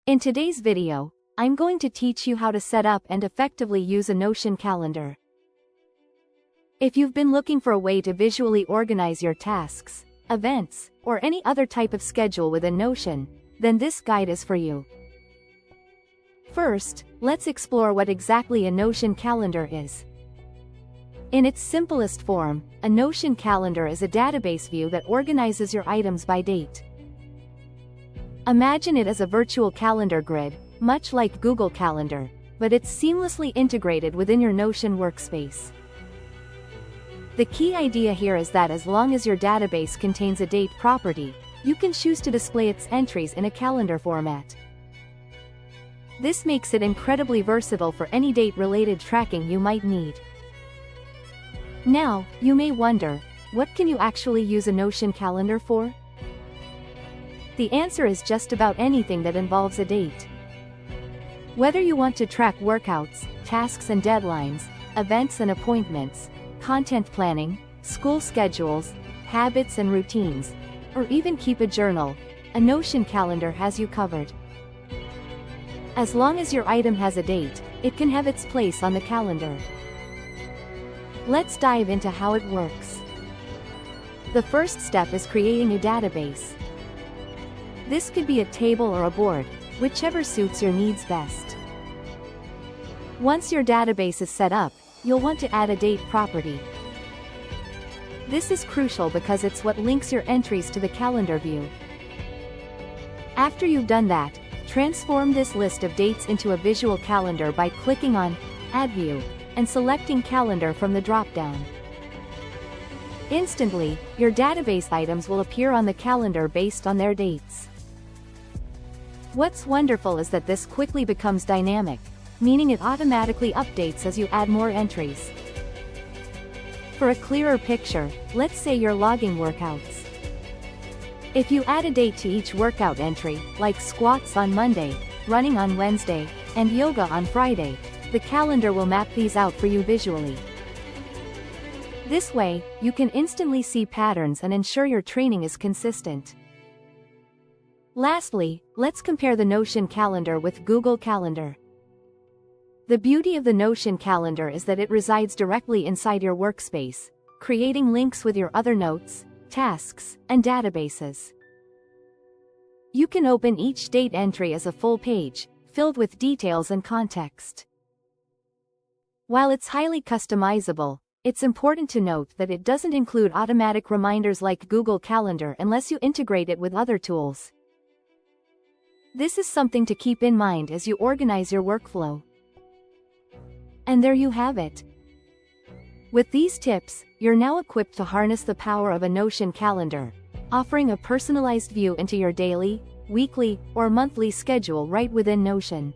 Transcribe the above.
In today's video, I'm going to teach you how to set up and effectively use a Notion calendar. If you've been looking for a way to visually organize your tasks, events, or any other type of schedule within Notion, then this guide is for you. First, let's explore what exactly a Notion calendar is. In its simplest form, a Notion calendar is a database view that organizes your items by date. Imagine it as a virtual calendar grid, much like Google Calendar, but it's seamlessly integrated within your Notion workspace. The key idea here is that as long as your database contains a date property, you can choose to display its entries in a calendar format. This makes it incredibly versatile for any date-related tracking you might need. Now, you may wonder, what can you actually use a Notion calendar for? The answer is just about anything that involves a date. Whether you want to track workouts, tasks and deadlines, events and appointments, content planning, school schedules, habits and routines, or even keep a journal, a Notion calendar has you covered. As long as your item has a date, it can have its place on the calendar. Let's dive into how it works. The first step is creating a database. This could be a table or a board, whichever suits your needs best. Once your database is set up, you'll want to add a date property. This is crucial because it's what links your entries to the calendar view. After you've done that, transform this list of dates into a visual calendar by clicking on Add View and selecting Calendar from the drop-down. Instantly, your database items will appear on the calendar based on their dates. What's wonderful is that this quickly becomes dynamic, meaning it automatically updates as you add more entries. For a clearer picture, let's say you're logging workouts. If you add a date to each workout entry, like squats on Monday, running on Wednesday, and yoga on Friday, the calendar will map these out for you visually. This way, you can instantly see patterns and ensure your training is consistent. Lastly, let's compare the Notion calendar with Google Calendar. The beauty of the Notion calendar is that it resides directly inside your workspace, creating links with your other notes, tasks, and databases. You can open each date entry as a full page, filled with details and context. While it's highly customizable, it's important to note that it doesn't include automatic reminders like Google Calendar unless you integrate it with other tools. This is something to keep in mind as you organize your workflow. And there you have it. With these tips, you're now equipped to harness the power of a Notion calendar, offering a personalized view into your daily, weekly, or monthly schedule right within Notion.